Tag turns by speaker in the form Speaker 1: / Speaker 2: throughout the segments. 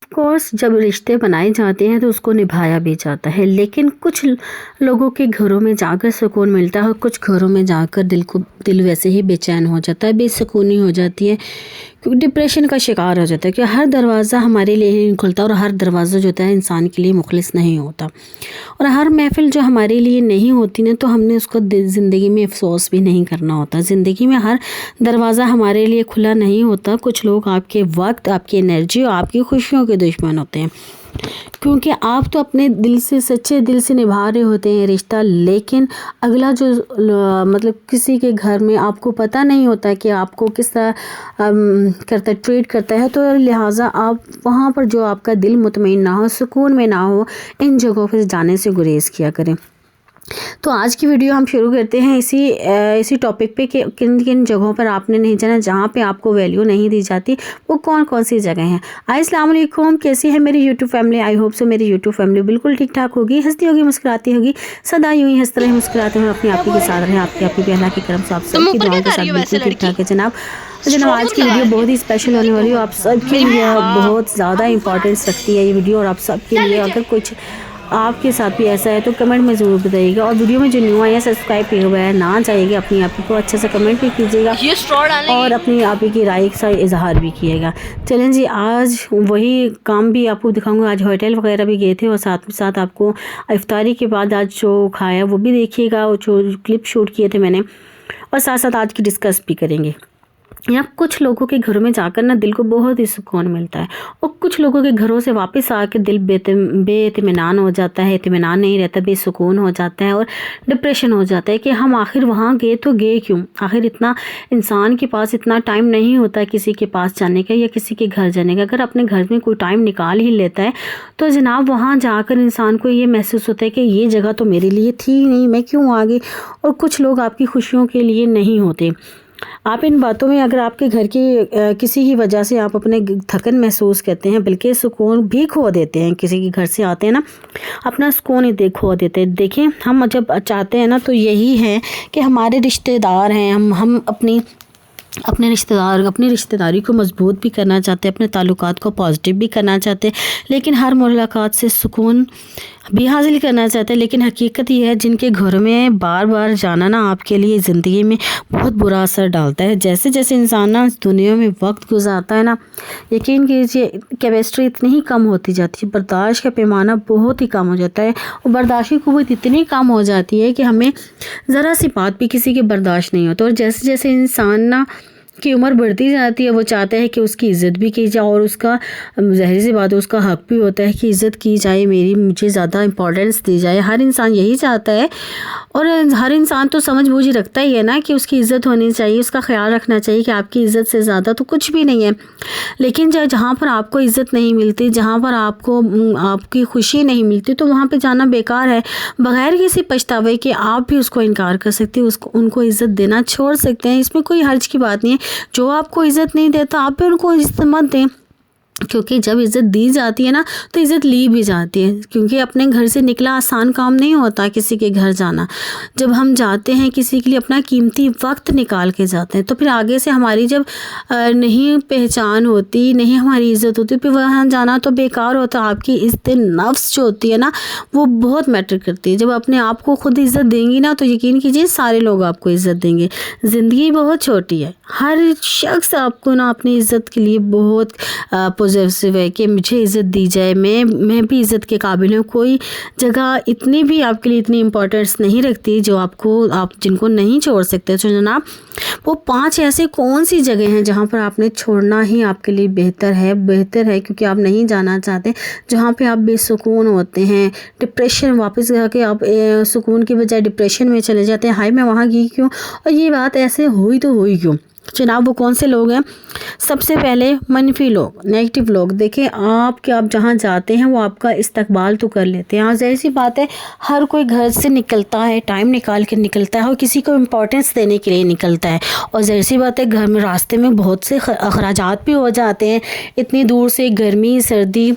Speaker 1: Course جب رشتے بنائے جاتے ہیں تو اس کو نبھایا بھی جاتا ہے، لیکن کچھ لوگوں کے گھروں میں جا کر سکون ملتا ہے اور کچھ گھروں میں جا کر دل ویسے ہی بے چین ہو جاتا ہے، بے سکونی ہو جاتی ہے، ڈپریشن کا شکار ہو جاتا ہے کہ ہر دروازہ ہمارے لیے نہیں کھلتا اور ہر دروازہ جو ہوتا ہے انسان کے لیے مخلص نہیں ہوتا، اور ہر محفل جو ہمارے لیے نہیں ہوتی نا تو ہم نے اس کو زندگی میں افسوس بھی نہیں کرنا ہوتا۔ زندگی میں ہر دروازہ ہمارے لیے کھلا نہیں ہوتا۔ کچھ لوگ آپ کے وقت، آپ کی انرجی اور آپ کی خوشیوں کے دشمن ہوتے ہیں، کیونکہ آپ تو اپنے دل سے، سچے دل سے نبھا رہے ہوتے ہیں رشتہ، لیکن اگلا جو کسی کے گھر میں آپ کو پتہ نہیں ہوتا کہ آپ کو کس طرح ٹریٹ کرتا ہے، تو لہٰذا آپ وہاں پر جو آپ کا دل مطمئن نہ ہو، سکون میں نہ ہو، ان جگہوں پر جانے سے گریز کیا کریں۔ تو آج کی ویڈیو ہم شروع کرتے ہیں اسی ٹاپک پہ کہ کن کن جگہوں پر آپ نے نہیں جانا، جہاں پہ آپ کو ویلیو نہیں دی جاتی، وہ کون کون سی جگہ ہیں۔ السلام علیکم، کیسی ہے میری YouTube family? I hope so میری یوٹیوب فیملی بالکل ٹھیک ٹھاک ہوگی، ہنستی ہوگی، مسکراتی ہوگی، سدا یوں ہی ہنستے رہے، مسکراتے ہوئے اپنی آپ کے ساتھ رہے، آپ کی اللہ کی کرم سے آپ سب کی دعاؤں کے ساتھ بالکل ٹھیک ٹھاک ہے جناب۔ آج کی ویڈیو بہت ہی اسپیشل ہونے والی ہے، آپ سب کے لیے بہت زیادہ امپورٹنس رکھتی ہے یہ ویڈیو، اور آپ سب کے لیے اگر کچھ آپ کے ساتھ بھی ایسا ہے تو کمنٹ میں ضرور بتائیے گا، اور ویڈیو میں جو نیو آیا ہے سبسکرائب کیا ہوا ہے نہ چاہیے گا، اپنی آپ کو اچھے سے کمنٹ بھی کیجیے گا اور اپنی آپ کی رائے کا اظہار بھی کیے گا۔ چلیں جی، آج وہی کام بھی آپ کو دکھاؤں گا۔ آج ہوٹل وغیرہ بھی گئے تھے، اور ساتھ آپ کو افطاری کے بعد آج جو کھایا وہ بھی دیکھیے گا، اور جو کلپ شوٹ کیے تھے میں نے، اور ساتھ آج کی ڈسکس بھی کریں گے۔ یہاں کچھ لوگوں کے گھروں میں جا کر نا دل کو بہت ہی سکون ملتا ہے، اور کچھ لوگوں کے گھروں سے واپس آ کے دل بے اطمینان ہو جاتا ہے، اطمینان نہیں رہتا، بے سکون ہو جاتا ہے، اور ڈپریشن ہو جاتا ہے کہ ہم آخر وہاں گئے تو گئے کیوں؟ آخر اتنا انسان کے پاس اتنا ٹائم نہیں ہوتا کسی کے پاس جانے کا یا کسی کے گھر جانے کا۔ اگر اپنے گھر میں کوئی ٹائم نکال ہی لیتا ہے تو جناب وہاں جا کر انسان کو یہ محسوس ہوتا ہے کہ یہ جگہ تو میرے لیے تھی نہیں، میں کیوں آ گئی؟ اور کچھ لوگ آپ کی خوشیوں کے لیے نہیں ہوتے۔ آپ ان باتوں میں، اگر آپ کے گھر کی کسی کی وجہ سے آپ اپنے تھکن محسوس کرتے ہیں، بلکہ سکون بھی کھو دیتے ہیں، کسی کے گھر سے آتے ہیں نا اپنا سکون ہی کھو دیتے ہیں۔ دیکھیں، ہم جب چاہتے ہیں نا تو یہی ہے کہ ہمارے رشتہ دار ہیں، ہم اپنے رشتہ داری کو مضبوط بھی کرنا چاہتے ہیں، اپنے تعلقات کو پازیٹیو بھی کرنا چاہتے ہیں، لیکن ہر ملاقات سے سکون بھی حاصل کرنا چاہتے ہیں۔ لیکن حقیقت یہ ہے جن کے گھر میں بار بار جانا نا آپ کے لیے زندگی میں بہت برا اثر ڈالتا ہے۔ جیسے جیسے انسان نا اس دنیا میں وقت گزارتا ہے نا، یقین کیجیے کیمسٹری اتنی ہی کم ہوتی جاتی ہے، برداشت کا پیمانہ بہت ہی کم ہو جاتا ہے، اور برداشت کی قوت اتنی کم ہو جاتی ہے کہ ہمیں ذرا سی بات بھی کسی کے برداشت نہیں ہوتا۔ اور جیسے جیسے انسان نا کی عمر بڑھتی جاتی ہے، وہ چاہتا ہے کہ اس کی عزت بھی کی جائے، اور اس کا ظاہر سی بات ہے اس کا حق بھی ہوتا ہے کہ عزت کی جائے، مجھے زیادہ امپورٹنس دی جائے۔ ہر انسان یہی چاہتا ہے، اور ہر انسان تو سمجھ بوجھ رکھتا ہی ہے نا کہ اس کی عزت ہونی چاہیے، اس کا خیال رکھنا چاہیے کہ آپ کی عزت سے زیادہ تو کچھ بھی نہیں ہے۔ لیکن جہاں پر آپ کو عزت نہیں ملتی، جہاں پر آپ کو آپ کی خوشی نہیں ملتی، تو وہاں پہ جانا بیکار ہے۔ بغیر کسی پچھتاوے کے آپ بھی اس کو انکار کر سکتے ہیں، ان کو عزت دینا چھوڑ سکتے ہیں، اس میں کوئی حرج کی بات نہیں ہے۔ جو آپ کو عزت نہیں دیتا آپ بھی ان کو عزت مت دیں، کیونکہ جب عزت دی جاتی ہے نا تو عزت لی بھی جاتی ہے، کیونکہ اپنے گھر سے نکلا آسان کام نہیں ہوتا کسی کے گھر جانا۔ جب ہم جاتے ہیں کسی کے لیے اپنا قیمتی وقت نکال کے جاتے ہیں، تو پھر آگے سے ہماری جب نہیں پہچان ہوتی، نہیں ہماری عزت ہوتی، پھر وہاں جانا تو بیکار ہوتا۔ آپ کی عزت نفس جو ہوتی ہے نا وہ بہت میٹر کرتی ہے۔ جب اپنے آپ کو خود عزت دیں گی نا تو یقین کیجیے سارے لوگ آپ کو عزت دیں گے۔ زندگی بہت چھوٹی ہے، ہر شخص آپ کو نا اپنی عزت کے لیے بہت پوزیسو ہے کہ مجھے عزت دی جائے، میں بھی عزت کے قابل ہوں۔ کوئی جگہ اتنی بھی آپ کے لیے اتنی امپورٹنس نہیں رکھتی جو آپ جن کو نہیں چھوڑ سکتے۔ تو جناب وہ 5 ایسے کون سی جگہ ہیں جہاں پر آپ نے چھوڑنا ہی آپ کے لیے بہتر ہے کیونکہ آپ نہیں جانا چاہتے، جہاں پہ آپ بے سکون ہوتے ہیں، ڈپریشن، واپس جا کے آپ سکون کی بجائے ڈپریشن میں چلے جاتے ہیں، ہائی میں وہاں گئی کیوں، اور یہ بات ایسے ہوئی تو ہوئی کیوں؟ جناب وہ کون سے لوگ ہیں؟ سب سے پہلے منفی لوگ، نیگیٹو لوگ۔ دیکھیں آپ جہاں جاتے ہیں وہ آپ کا استقبال تو کر لیتے ہیں، ظاہر سی بات ہے ہر کوئی گھر سے نکلتا ہے، ٹائم نکال کے نکلتا ہے، اور کسی کو امپورٹنس دینے کے لیے نکلتا ہے، اور ظاہر سی بات ہے گھر میں راستے میں بہت سے اخراجات بھی ہو جاتے ہیں، اتنی دور سے گرمی سردی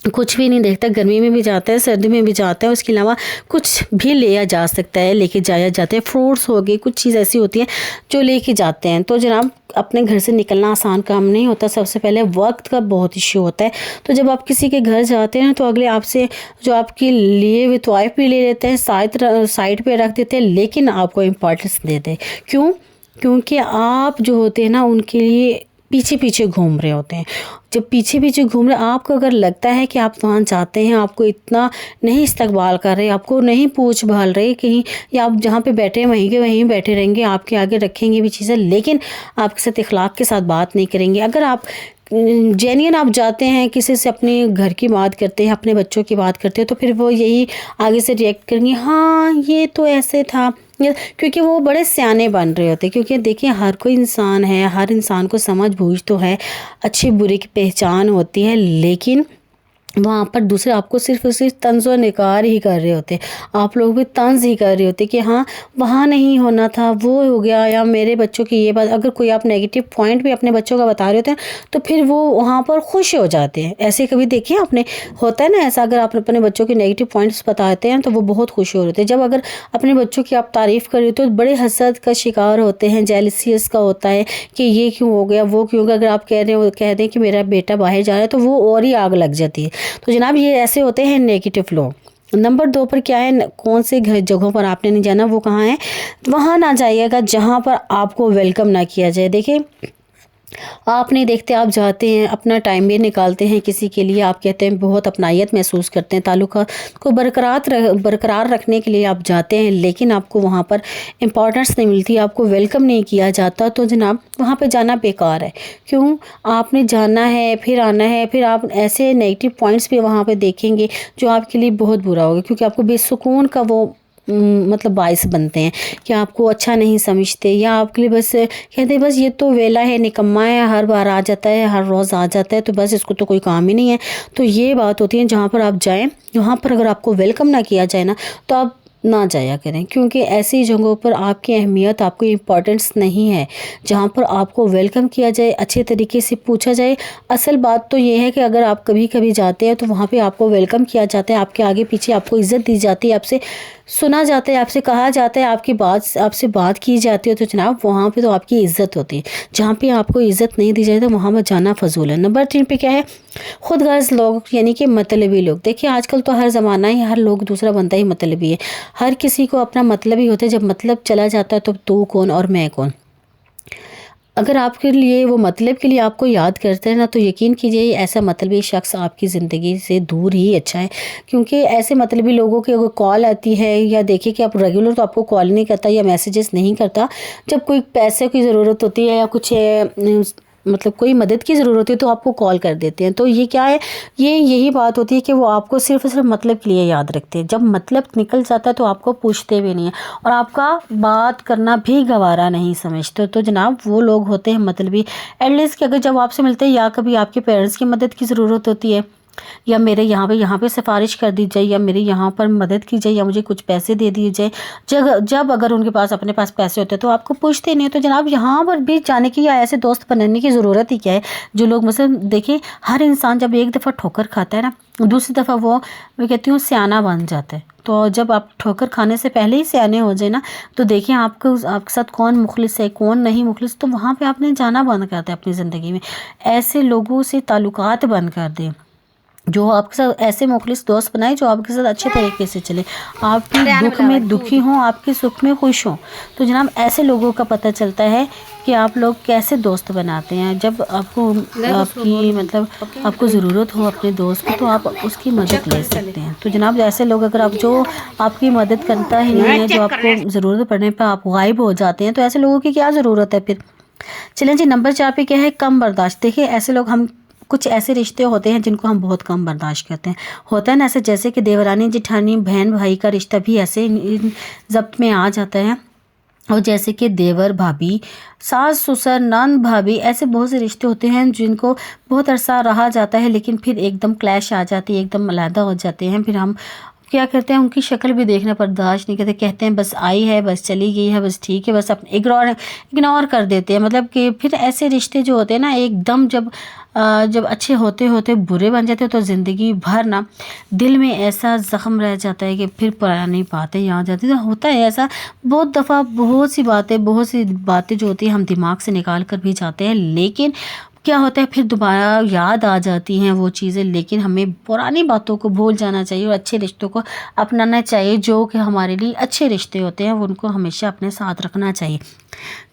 Speaker 1: कुछ भी नहीं देखता, गर्मी में भी जाता है, सर्दी में भी जाता है, उसके अलावा कुछ भी लिया जा सकता है, लेके जाया जाता है। फ्रूट्स हो गए, कुछ चीज़ ऐसी होती है जो लेके जाते हैं। तो जनाब अपने घर से निकलना आसान काम नहीं होता, सबसे पहले वक्त का बहुत इश्यू होता है। तो जब आप किसी के घर जाते हैं तो अगले आपसे जो आपके लिए हुए तोहफे भी ले लेते हैं, साइड पे रख देते हैं, लेकिन आपको इम्पोर्टेंस देते हैं। क्यों? क्योंकि आप जो होते हैं ना उनके लिए पीछे पीछे घूम रहे होते हैं। जब पीछे पीछे घूम रहे, आपको अगर लगता है कि आप वहाँ जाते हैं, आपको इतना नहीं इस्तकबाल कर रहे, आपको नहीं पूछ भाल रहे कहीं, या आप जहाँ पे बैठे हैं वहीं के वहीं बैठे रहेंगे, आपके आगे रखेंगे भी चीज़ें, लेकिन आपके साथ इखलाक के साथ बात नहीं करेंगे। अगर आप जेन्युइन आप जाते हैं, किसी से अपने घर की बात करते हैं, अपने बच्चों की बात करते हैं, तो फिर वो यही आगे से रिएक्ट करेंगे, हाँ ये तो ऐसे था, क्योंकि वो बड़े सियाने बन रहे होते हैं। क्योंकि देखिए हर कोई इंसान है, हर इंसान को समझ बूझ तो है, अच्छी बुरी की पहचान होती है, लेकिन वहाँ पर दूसरे आपको सिर्फ और सिर्फ तंज़ और निकार ही कर रहे होते। आप लोग भी तंज़ ही कर रहे होते कि हाँ वहाँ नहीं होना था, वो हो गया, या मेरे बच्चों की ये बात। अगर कोई आप नेगेटिव पॉइंट भी अपने बच्चों का बता रहे होते हैं तो फिर वो वहाँ पर खुश हो जाते हैं। ऐसे कभी देखिए आपने, होता है ना ऐसा, अगर आप अपने बच्चों के नेगेटिव पॉइंट्स बताते हैं तो वो बहुत खुश हो रहे हैं। जब अगर अपने बच्चों की आप तारीफ़ कर रहे हो तो बड़े हसद का शिकार होते हैं, जेलसीस का होता है कि ये क्यों हो गया, वो क्यों। अगर आप कह रहे हो, कह दें कि मेरा बेटा बाहर जा रहा है, तो वो और ही आग लग जाती है। तो जनाब ये ऐसे होते हैं नेगेटिव लोग। नंबर 2 पर क्या है, कौन से जगहों पर आपने नहीं जाना, वो कहाँ है? वहाँ ना जाइएगा जहाँ पर आपको वेलकम ना किया जाए। देखिए आप नहीं देखते, आप जाते हैं, अपना टाइम भी निकालते हैं किसी के लिए, आप कहते हैं बहुत अपनायत महसूस करते हैं, ताल्लुक़ात को बरकरार रखने के लिए आप जाते हैं, लेकिन आपको वहाँ पर इम्पोर्टेंस नहीं मिलती, आपको वेलकम नहीं किया जाता, तो जनाब वहाँ पे जाना बेकार है। क्यों? आपने जाना है, फिर आना है, फिर आप ऐसे नेगेटिव पॉइंट्स भी वहाँ पे देखेंगे जो आपके लिए बहुत बुरा होगा, क्योंकि आपको बेसुकून का वो मतलब बाइस बनते हैं कि आपको अच्छा नहीं समझते, या आपके लिए बस कहते हैं बस ये तो वेला है, निकम्मा है, हर बार आ जाता है, हर रोज़ आ जाता है, तो बस इसको तो कोई काम ही नहीं है। तो ये बात होती है, जहाँ पर आप जाएं वहाँ पर अगर आपको वेलकम ना किया जाए ना तो आप ना जाया करें, क्योंकि ऐसी जगहों पर आपकी अहमियत, आपको इम्पोर्टेंस नहीं है। जहाँ पर आपको वेलकम किया जाए, अच्छे तरीके से पूछा जाए। असल बात तो ये है कि अगर आप कभी कभी जाते हैं तो वहाँ पे आपको वेलकम किया जाता है, आपके आगे पीछे आपको इज़्ज़त दी जाती है, आपसे सुना जाता है, आपसे कहा जाता है, आपसे बात की जाती है, तो जनाब वहाँ पे तो आपकी इज़्ज़त होती है। जहाँ पे आपको इज़्ज़त नहीं दी जाए तो वहाँ पर जाना फजूल है। नंबर 3 पे क्या है, खुद गर्ज लोग, यानी कि मतलबी लोग। देखिए आजकल तो हर ज़माना ही, हर लोग दूसरा बनता ही मतलबी है। हर किसी को अपना मतलब ही होता है, जब मतलब चला जाता है तो तू कौन और मैं कौन। अगर आपके लिए वो मतलब के लिए आपको याद करते हैं ना, तो यकीन कीजिए ऐसा मतलबी शख्स आपकी ज़िंदगी से दूर ही अच्छा है। क्योंकि ऐसे मतलबी लोगों की अगर कॉल आती है, या देखिए कि आप रेगुलर तो आपको कॉल नहीं करता या मैसेजेस नहीं करता, जब कोई पैसे की ज़रूरत होती है या कुछ मतलब कोई मदद की ज़रूरत है तो आपको कॉल कर देते हैं। तो ये क्या है, यही बात होती है कि वो आपको सिर्फ और सिर्फ मतलब के लिए याद रखते हैं। जब मतलब निकल जाता है तो आपको पूछते भी नहीं है, और आपका बात करना भी गवारा नहीं समझते। तो जनाब वो लोग होते हैं मतलबी। एटलीस्ट कि अगर जब आपसे मिलते हैं, या कभी आपके पेरेंट्स की मदद की ज़रूरत होती है, या मेरे यहाँ पे सिफारिश कर दी जाए, या मेरे यहाँ पर मदद की जाए, या मुझे कुछ पैसे दे दिए जाए, जब अगर उनके पास अपने पास पैसे होते हैं तो आपको पूछते नहीं। तो जनाब यहाँ पर भी जाने की या ऐसे दोस्त बनाने की ज़रूरत ही क्या है। जो लोग मतलब देखिए, हर इंसान जब एक दफ़ा ठोकर खाता है ना, दूसरी दफ़ा वो मैं कहती हूँ सियाना बन जाता है। तो जब आप ठोकर खाने से पहले ही सियाने हो जाए ना, तो देखिए आपके साथ कौन मुखलिस है, कौन नहीं मुखलिस, तो वहाँ पे आपने जाना बंद कर दिया अपनी ज़िंदगी में। ऐसे लोगों से ताल्लुकात बंद कर दें, जो आपके साथ ऐसे मुखलिस दोस्त बनाए जो आपके साथ अच्छे तरीके से चले, आपके दुख में दुखी हों, आपके सुख में खुश हों। तो जनाब ऐसे लोगों का पता चलता है कि आप लोग कैसे दोस्त बनाते हैं। जब आपको आपकी मतलब आपको ज़रूरत हो अपने दोस्त को, तो आप उसकी मदद ले सकते हैं। तो जनाब ऐसे लोग अगर आप, जो आपकी मदद करता ही नहीं है, जो आपको ज़रूरत पड़ने पर आप गायब हो जाते हैं, तो ऐसे लोगों की क्या ज़रूरत है फिर। चलें जी, नंबर 4 पे क्या है, कम बर्दाश्त। देखिए ऐसे लोग, हम कुछ ऐसे रिश्ते होते हैं जिनको हम बहुत कम बर्दाश्त करते हैं। होता है ना ऐसे, जैसे कि देवरानी जेठानी, बहन भाई का रिश्ता भी ऐसे जब्त में आ जाता है। और जैसे कि देवर भाभी, सास ससुर, नंद भाभी, ऐसे बहुत से रिश्ते होते हैं जिनको बहुत अरसा रहा जाता है, लेकिन फिर एकदम क्लैश आ जाती है, एकदम अलहदा हो जाते हैं। फिर हम کیا کرتے ہیں उनकी शक्ल भी देखना बर्दाश्त नहीं करते, कहते हैं बस आई है बस चली गई है बस ठीक है, बस अपने इग्नोर कर देते हैं. मतलब कि फिर ऐसे रिश्ते जो होते हैं ना एकदम जब अच्छे होते होते बुरे बन जाते हैं तो ज़िंदगी भर ना दिल में ऐसा ज़ख्म रह जाता है कि फिर पुरानी बातें याद आती हैं. तो होता है ऐसा बहुत दफ़ा, बहुत सी बातें जो होती हैं हम दिमाग से निकाल कर भी जाते हैं, लेकिन क्या होता है फिर दोबारा याद आ जाती हैं वो चीज़ें. लेकिन हमें पुरानी बातों को भूल जाना चाहिए और अच्छे रिश्तों को अपनाना चाहिए. जो कि हमारे लिए अच्छे रिश्ते होते हैं उनको हमेशा अपने साथ रखना चाहिए.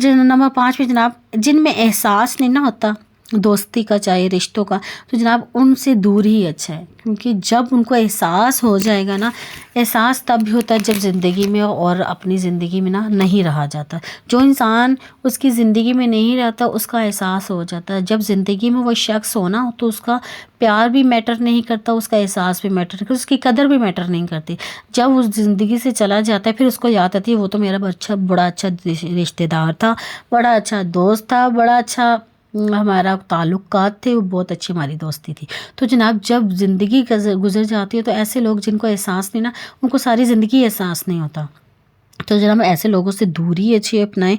Speaker 1: नंबर 5 पे जनाब, जिनमें एहसास नहीं ना होता दोस्ती का चाहे रिश्तों का, तो जनाब उनसे दूर ही अच्छा है. क्योंकि जब उनको एहसास हो जाएगा ना, एहसास तब भी होता है जब ज़िंदगी में और अपनी ज़िंदगी में ना नहीं रहा जाता. जो इंसान उसकी ज़िंदगी में नहीं रहता उसका एहसास हो जाता है. जब ज़िंदगी में वो शख्स हो ना तो उसका प्यार भी मैटर नहीं करता, उसका एहसास भी मैटर नहीं करता, उसकी कदर भी मैटर नहीं करती. जब उस ज़िंदगी से चला जाता है फिर उसको याद आती है वो तो मेरा बड़ा अच्छा रिश्तेदार था, बड़ा अच्छा दोस्त था, बड़ा अच्छा हमारा ताल्लुकात थे, वो बहुत अच्छी हमारी दोस्ती थी. तो जनाब जब ज़िंदगी गुजर जाती है तो ऐसे लोग जिनको एहसास नहीं ना, उनको सारी ज़िंदगी एहसास नहीं होता. तो जनाब ऐसे लोगों से दूरी अच्छी अपनाएं.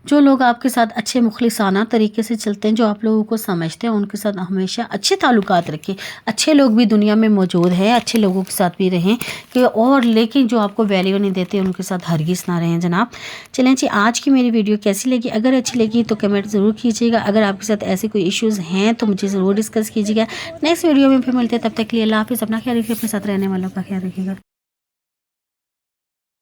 Speaker 1: जो लोग आपके साथ अच्छे मुखलिसाना तरीके से चलते हैं, जो आप लोगों को समझते हैं, उनके साथ हमेशा अच्छे ताल्लुकात रखें. अच्छे लोग भी दुनिया में मौजूद हैं, अच्छे लोगों के साथ भी रहें कि और लेकिन जो आपको वैल्यू नहीं देते उनके साथ हरगिज़ ना रहें जनाब. चलें जी, आज की मेरी वीडियो कैसी लगी? अगर अच्छी लगी तो कमेंट ज़रूर कीजिएगा. अगर आपके साथ ऐसे कोई इश्यूज़ हैं तो मुझे ज़रूर डिस्कस कीजिएगा. नेक्स्ट वीडियो में फिर मिलते हैं, तब तक के लिए अल्लाह हाफ़िज़. अपना ख्याल रखिए, अपने साथ रहने वालों का ख्याल रखिएगा.